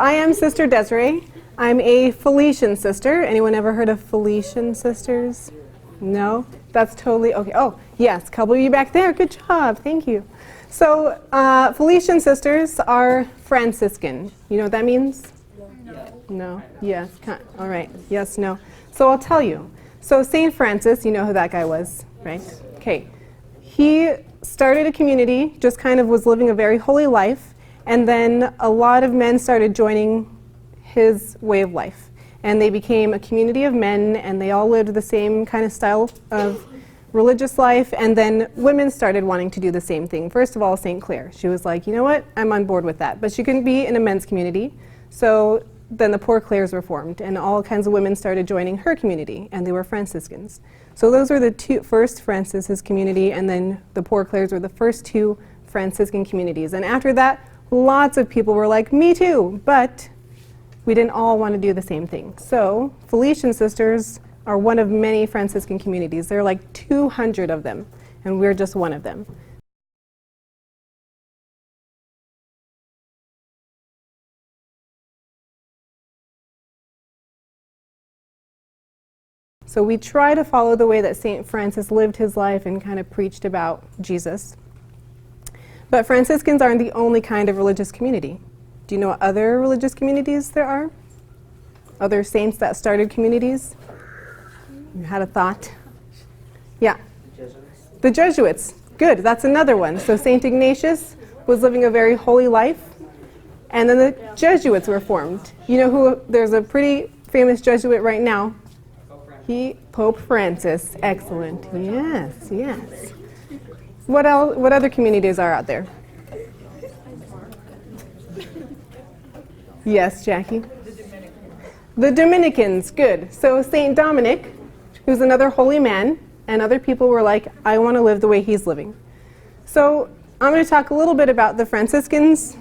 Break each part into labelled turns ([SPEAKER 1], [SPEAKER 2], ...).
[SPEAKER 1] I am Sister Desiré. I'm a Felician sister. Anyone ever heard of Felician sisters? No? That's totally okay. Oh, yes, a couple of you back there. Good job. Thank you. So, Felician sisters are Franciscan. You know what that means? No? Yes. All right. Yes, no. So I'll tell you. So St. Francis, you know who that guy was, right? Okay. He started a community, just kind of was living a very holy life, and then a lot of men started joining his way of life. And they became a community of men, and they all lived the same kind of style of religious life, and then women started wanting to do the same thing. First of all, St. Clare. She was like, you know what, I'm on board with that. But she couldn't be in a men's community, so then the Poor Clares were formed, and all kinds of women started joining her community, and they were Franciscans. So those were the first Francis's community, and then the Poor Clares were the first two Franciscan communities. And after that, lots of people were like, me too, but we didn't all want to do the same thing. So Felician sisters are one of many Franciscan communities. There are like 200 of them, and we're just one of them. So we try to follow the way that St. Francis lived his life and kind of preached about Jesus. But Franciscans aren't the only kind of religious community. Do you know what other religious communities there are? Other saints that started communities? You had a thought? Yeah. The Jesuits. Good, that's another one. So St. Ignatius was living a very holy life, and then the Jesuits were formed. You know who? There's a pretty famous Jesuit right now. Pope Francis. Excellent. Yes, yes. What else? What other communities are out there? Yes, Jackie? The Dominicans. Good. So St. Dominic, who's another holy man, and other people were like, I want to live the way he's living. So I'm going to talk a little bit about the Franciscans,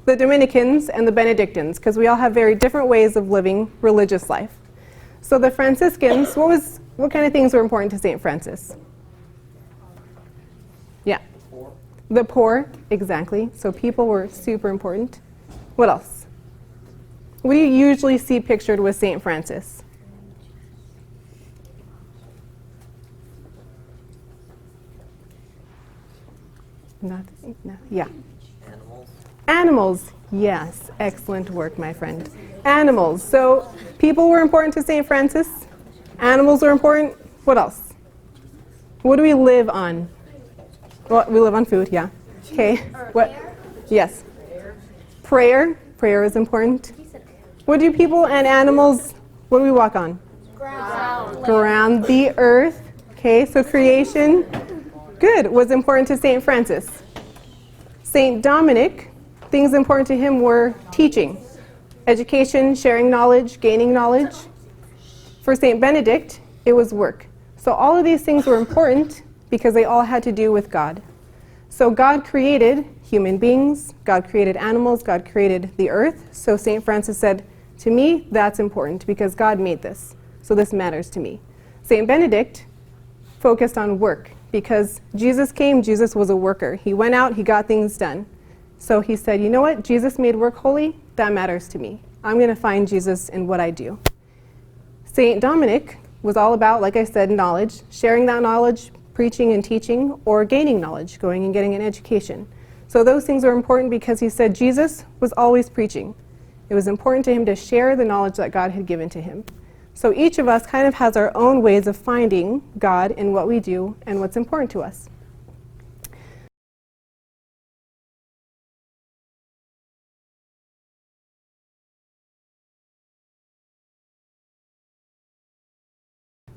[SPEAKER 1] the Dominicans, and the Benedictines, because we all have very different ways of living religious life. So the Franciscans, what kind of things were important to St. Francis? Yeah. The poor, exactly. So people were super important. What else? What do you usually see pictured with St. Francis? Nothing? No. Yeah.
[SPEAKER 2] Animals.
[SPEAKER 1] Animals. Yes. Excellent work, my friend. Animals. So people were important to St. Francis. Animals were important. What else? What do we live on? Well, we live on food, yeah. Okay. What? Yes. Prayer. Prayer is important. What do people and animals, what do we walk on? Ground. The earth. Okay, so creation. Good. Was important to St. Francis. St. Dominic, things important to him were teaching, education, sharing knowledge, gaining knowledge. For St. Benedict, it was work. So all of these things were important because they all had to do with God. So God created human beings, God created animals, God created the earth. So St. Francis said, to me, that's important because God made this. So this matters to me. St. Benedict focused on work because Jesus came, Jesus was a worker. He went out, he got things done. So he said, you know what? Jesus made work holy. That matters to me. I'm going to find Jesus in what I do. St. Dominic was all about, like I said, knowledge, sharing that knowledge, preaching and teaching, or gaining knowledge, going and getting an education. So those things are important because he said Jesus was always preaching. It was important to him to share the knowledge that God had given to him. So each of us kind of has our own ways of finding God in what we do and what's important to us.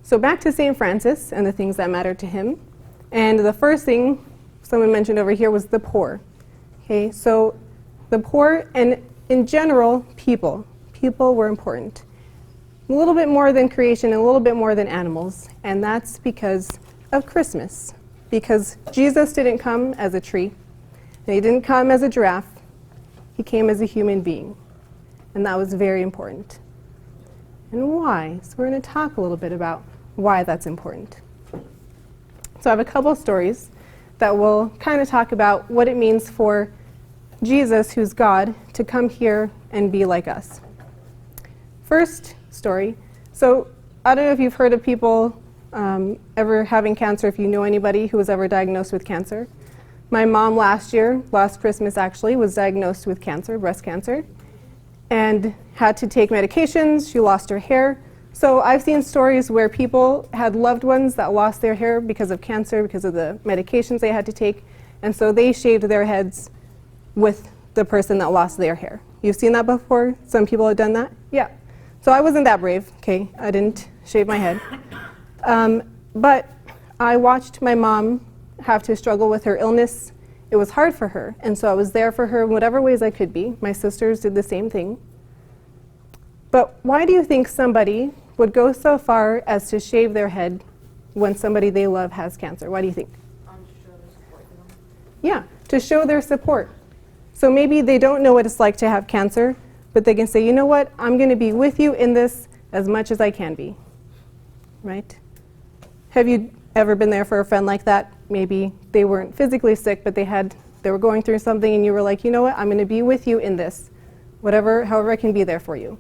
[SPEAKER 1] So back to St. Francis and the things that mattered to him. And the first thing someone mentioned over here was the poor. Okay, so the poor, and in general, people. People were important. A little bit more than creation and a little bit more than animals. And that's because of Christmas. Because Jesus didn't come as a tree. And he didn't come as a giraffe. He came as a human being. And that was very important. And why? So we're going to talk a little bit about why that's important. So I have a couple of stories that will kind of talk about what it means for Jesus, who's God, to come here and be like us. First story. So I don't know if you've heard of people ever having cancer, if you know anybody who was ever diagnosed with cancer. My mom last Christmas actually, was diagnosed with cancer, breast cancer, and had to take medications. She lost her hair. So I've seen stories where people had loved ones that lost their hair because of cancer, because of the medications they had to take, and so they shaved their heads with the person that lost their hair. You've seen that before? Some people have done that? Yeah. So I wasn't that brave, okay? I didn't shave my head. But I watched my mom have to struggle with her illness. It was hard for her, and so I was there for her in whatever ways I could be. My sisters did the same thing. But why do you think somebody would go so far as to shave their head when somebody they love has cancer? Why do you think?
[SPEAKER 2] To show their support for them.
[SPEAKER 1] Yeah, to show their support. So maybe they don't know what it's like to have cancer, but they can say, you know what, I'm going to be with you in this as much as I can be. Right? Have you ever been there for a friend like that? Maybe they weren't physically sick, but they were going through something, and you were like, you know what, I'm going to be with you in this, however I can be there for you.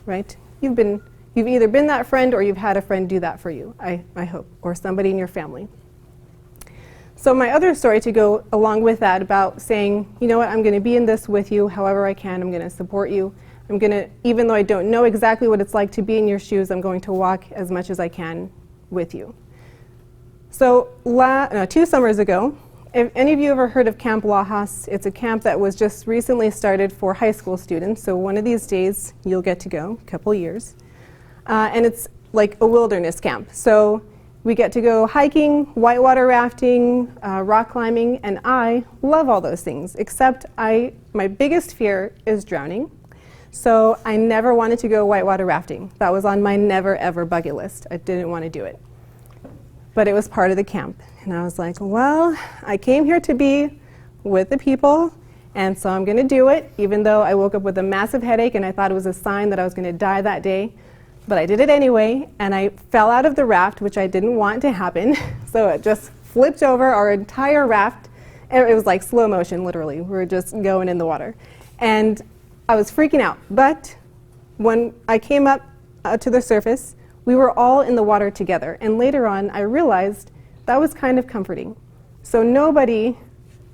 [SPEAKER 1] Right? You've either been that friend or you've had a friend do that for you, I hope, or somebody in your family. So my other story to go along with that about saying, you know what, I'm going to be in this with you however I can. I'm going to support you. I'm going to, even though I don't know exactly what it's like to be in your shoes, I'm going to walk as much as I can with you. So 2 summers ago, if any of you ever heard of Camp Lajas, it's a camp that was just recently started for high school students. So one of these days you'll get to go, a couple years. And it's like a wilderness camp. So we get to go hiking, whitewater rafting, rock climbing, and I love all those things, except my biggest fear is drowning. So I never wanted to go whitewater rafting. That was on my never ever bucket list. I didn't want to do it. But it was part of the camp. And I was like, well, I came here to be with the people, and so I'm going to do it, even though I woke up with a massive headache and I thought it was a sign that I was going to die that day. But I did it anyway, and I fell out of the raft, which I didn't want to happen. So it just flipped over our entire raft. It was like slow motion, literally. We were just going in the water. And I was freaking out. But when I came up to the surface, we were all in the water together. And later on, I realized that was kind of comforting. So nobody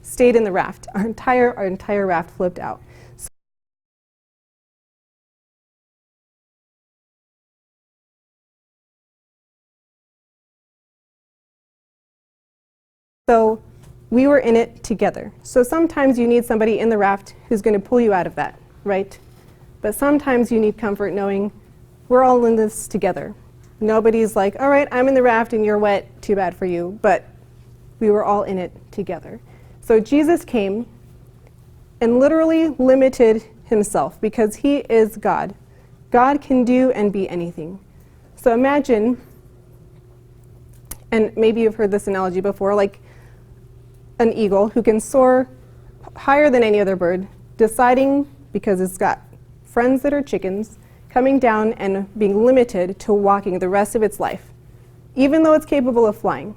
[SPEAKER 1] stayed in the raft. Our entire raft flipped out. So we were in it together. So sometimes you need somebody in the raft who's going to pull you out of that, right? But sometimes you need comfort knowing we're all in this together. Nobody's like, all right, I'm in the raft and you're wet, too bad for you. But we were all in it together. So Jesus came and literally limited himself because he is God. God can do and be anything. So imagine, and maybe you've heard this analogy before, like an eagle who can soar higher than any other bird, deciding, because it's got friends that are chickens, coming down and being limited to walking the rest of its life, even though it's capable of flying.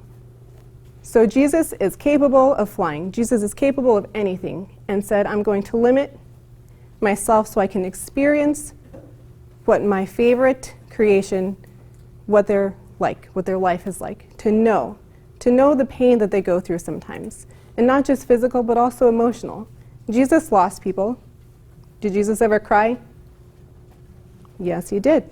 [SPEAKER 1] So Jesus is capable of flying. Jesus is capable of anything, and said, I'm going to limit myself so I can experience what my favorite creation, what they're like, what their life is like, to know the pain that they go through sometimes. And not just physical, but also emotional. Jesus lost people. Did Jesus ever cry? Yes, he did.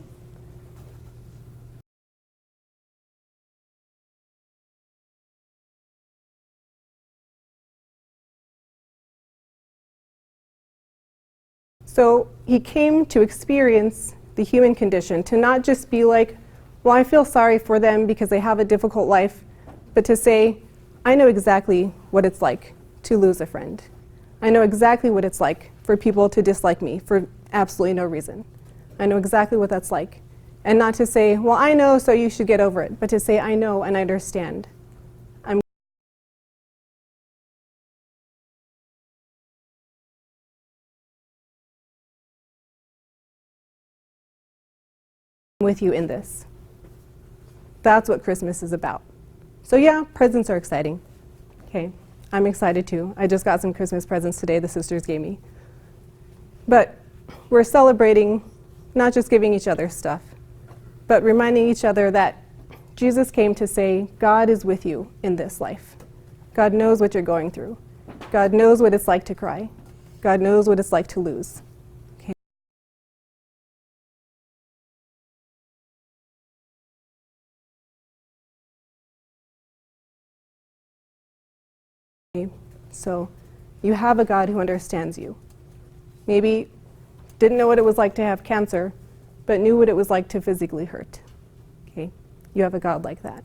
[SPEAKER 1] So he came to experience the human condition, to not just be like, well, I feel sorry for them because they have a difficult life, but to say, I know exactly what it's like to lose a friend. I know exactly what it's like for people to dislike me for absolutely no reason. I know exactly what that's like. And not to say, well, I know, so you should get over it, but to say, I know and I understand. with you in this. That's what Christmas is about. So yeah, presents are exciting. Okay, I'm excited too. I just got some Christmas presents today the sisters gave me. But we're celebrating not just giving each other stuff, but reminding each other that Jesus came to say, God is with you in this life. God knows what you're going through. God knows what it's like to cry. God knows what it's like to lose. Okay? So you have a God who understands you. Maybe didn't know what it was like to have cancer, but knew what it was like to physically hurt. Okay? You have a God like that.